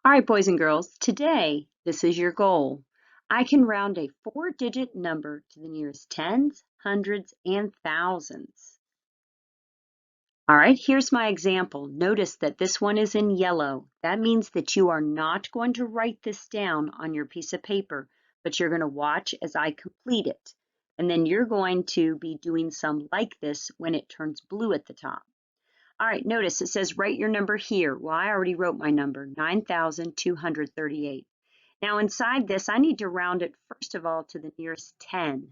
All right, boys and girls, today this is your goal. I can round a 4-digit number to the nearest tens, hundreds, and thousands. All right, here's my example. Notice that this one is in yellow. That means that you are not going to write this down on your piece of paper, but you're going to watch as I complete it. And then you're going to be doing some like this when it turns blue at the top. All right, notice it says write your number here. Well, I already wrote my number, 9,238. Now inside this, I need to round it first of all to the nearest 10.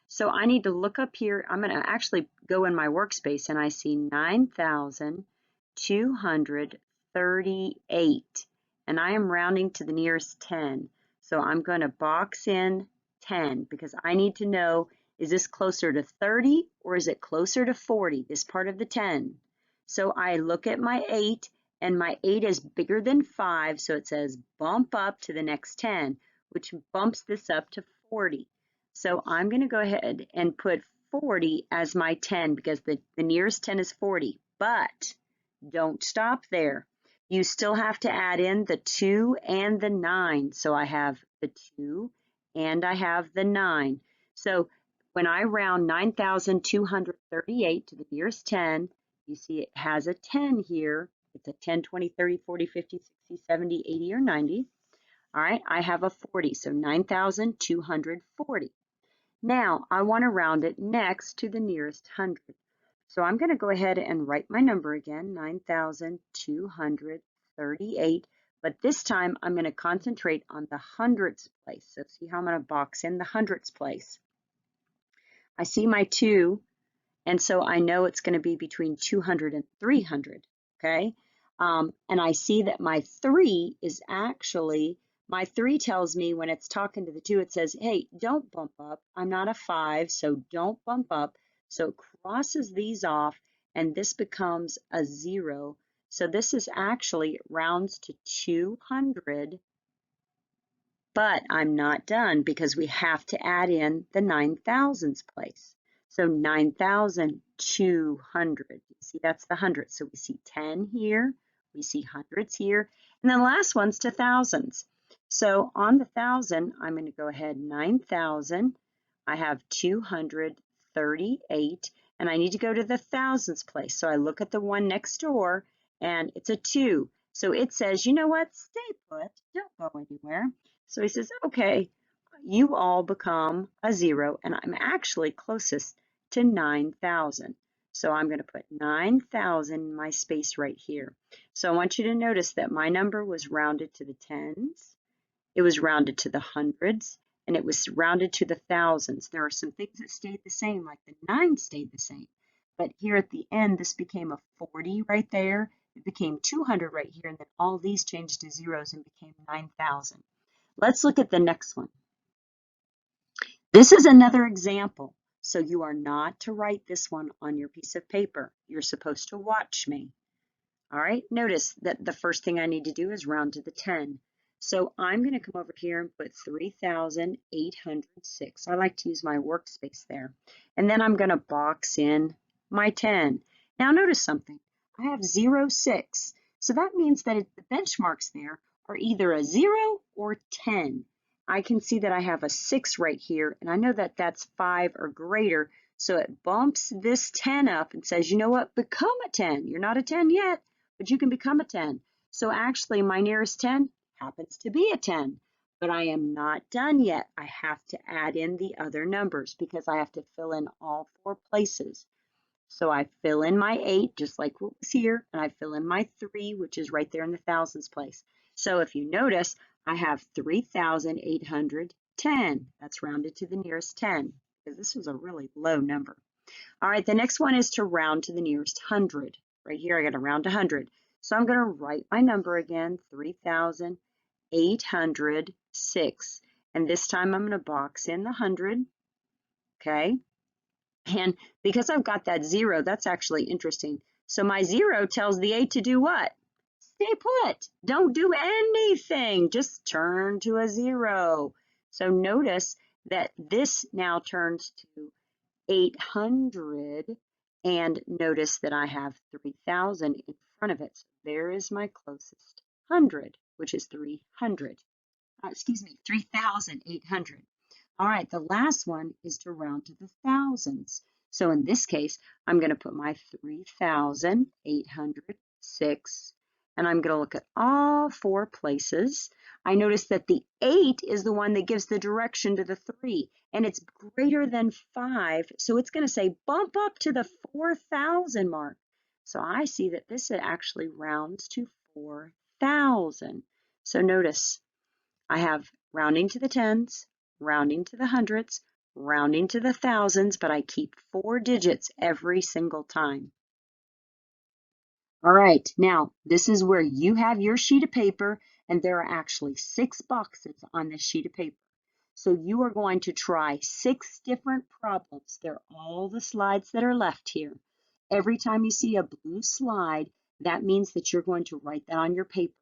So I need to look up here. I'm going to actually go in my workspace and I see 9,238. And I am rounding to the nearest 10. So I'm going to box in 10 because I need to know, is this closer to 30 or is it closer to 40, this part of the 10? So I look at my 8 and my 8 is bigger than 5, so it says bump up to the next 10, which bumps this up to 40. So I'm going to go ahead and put 40 as my 10 because the nearest 10 is 40. But don't stop there. You still have to add in the 2 and the 9. So I have the 2 and I have the 9. So when I round 9,238 to the nearest 10, you see it has a 10 here. It's a 10, 20, 30, 40, 50, 60, 70, 80, or 90. All right, I have a 40, so 9,240. Now, I want to round it next to the nearest 100. So I'm going to go ahead and write my number again, 9,238. But this time, I'm going to concentrate on the hundreds place. So see how I'm going to box in the hundreds place. I see my 2. And so I know it's going to be between 200 and 300, okay? And I see that my 3 is actually, my 3 tells me when it's talking to the 2, it says, hey, don't bump up. I'm not a 5, so don't bump up. So it crosses these off, and this becomes a 0. So this is actually, it rounds to 200, but I'm not done because we have to add in the 9,000s place. So 9,200. You see, that's the hundreds. So we see 10 here, we see hundreds here, and then the last one's to thousands. So on the 1,000, I'm going to go ahead 9,000. I have 238, and I need to go to the thousands place. So I look at the one next door, and it's a 2. So it says, you know what? Stay put. Don't go anywhere. So he says, okay, you all become a 0, and I'm actually closest to 9,000. So I'm going to put 9,000 in my space right here. So I want you to notice that my number was rounded to the tens, it was rounded to the hundreds, and it was rounded to the thousands. There are some things that stayed the same, like the 9 stayed the same. But here at the end, this became a 40 right there. It became 200 right here, and then all these changed to zeros and became 9,000. Let's look at the next one. This is another example. So you are not to write this one on your piece of paper. You're supposed to watch me. All right, notice that the first thing I need to do is round to the 10. So I'm going to come over here and put 3,806. I like to use my workspace there. And then I'm going to box in my 10. Now notice something. I have 0, 6. So that means that the benchmarks there are either a 0 or 10. I can see that I have a 6 right here, and I know that that's 5 or greater. So it bumps this 10 up and says, you know what, become a 10. You're not a 10 yet, but you can become a 10. So actually my nearest 10 happens to be a 10, but I am not done yet. I have to add in the other numbers because I have to fill in all 4 places. So I fill in my 8, just like what was here, and I fill in my 3, which is right there in the thousands place. So if you notice, I have 3,810. That's rounded to the nearest 10, because this was a really low number. All right, the next one is to round to the nearest 100. Right here, I got to round to 100. So I'm going to write my number again, 3,806. And this time I'm going to box in the 100, okay? And because I've got that 0, that's actually interesting. So my 0 tells the 8 to do what? Stay put. Don't do anything. Just turn to a 0. So notice that this now turns to 800, and notice that I have 3,000 in front of it. So there is my closest 100. which is 3,800. All right, the last one is to round to the thousands. So in this case, I'm going to put my 3,806, and I'm going to look at all four places. I notice that the 8 is the one that gives the direction to the 3, and it's greater than 5, so it's going to say bump up to the 4,000 mark. So I see that this actually rounds to 4,000. So notice I have rounding to the tens, rounding to the hundreds, rounding to the thousands, but I keep 4 digits every single time. All right, now this is where you have your sheet of paper, and there are actually 6 boxes on this sheet of paper. So you are going to try 6 different problems. They're all the slides that are left here. Every time you see a blue slide, that means that you're going to write that on your paper.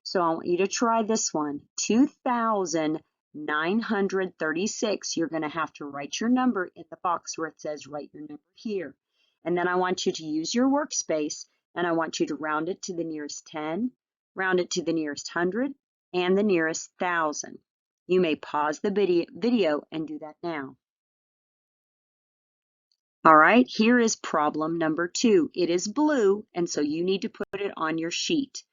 So I want you to try this one, 2,936. You're going to have to write your number in the box where it says write your number here. And then I want you to use your workspace, and I want you to round it to the nearest 10, round it to the nearest 100, and the nearest 1,000. You may pause the video and do that now. All right, here is problem number 2. It is blue, and so you need to put it on your sheet.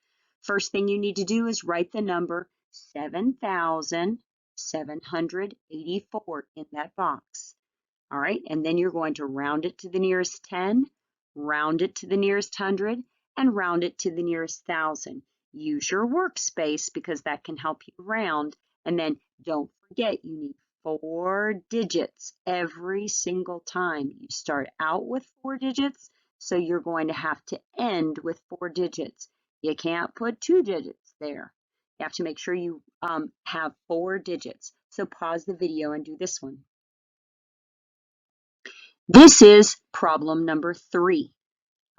First thing you need to do is write the number 7,784 in that box. All right, and then you're going to round it to the nearest 10, round it to the nearest 100, and round it to the nearest 1,000. Use your workspace because that can help you round. And then don't forget, you need 4 digits every single time. You start out with 4 digits, so you're going to have to end with 4 digits. You can't put 2 digits there. You have to make sure you have 4 digits. So pause the video and do this one. This is problem number 3.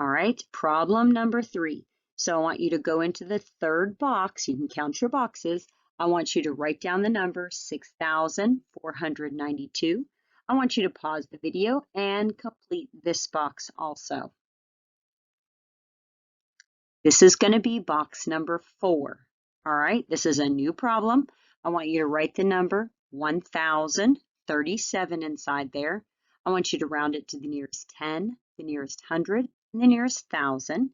All right, problem number 3. So I want you to go into the third box. You can count your boxes. I want you to write down the number 6,492. I want you to pause the video and complete this box also. This is going to be box number 4. All right, this is a new problem. I want you to write the number 1,037 inside there. I want you to round it to the nearest 10, the nearest 100, and the nearest 1,000.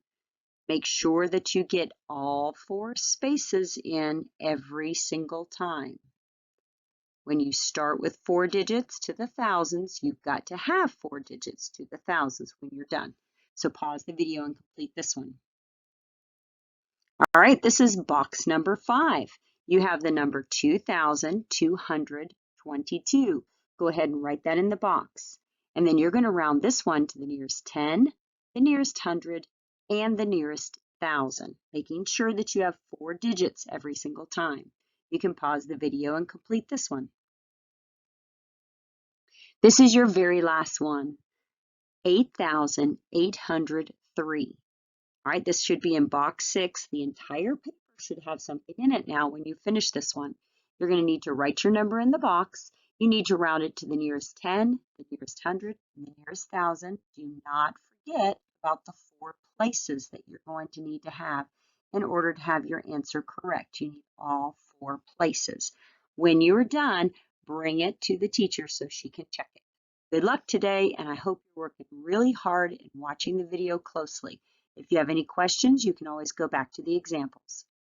Make sure that you get all 4 spaces in every single time. When you start with 4 digits to the thousands, you've got to have 4 digits to the thousands when you're done. So pause the video and complete this one. All right, this is box number 5. You have the number 2,222. Go ahead and write that in the box. And then you're going to round this one to the nearest 10, the nearest 100, and the nearest 1,000, making sure that you have 4 digits every single time. You can pause the video and complete this one. This is your very last one, 8,803. All right, this should be in box 6. The entire paper should have something in it now when you finish this one. You're going to need to write your number in the box. You need to round it to the nearest 10, the nearest 100, and the nearest 1,000. Do not forget about the 4 places that you're going to need to have in order to have your answer correct. You need all 4 places. When you're done, bring it to the teacher so she can check it. Good luck today, and I hope you're working really hard and watching the video closely. If you have any questions, you can always go back to the examples.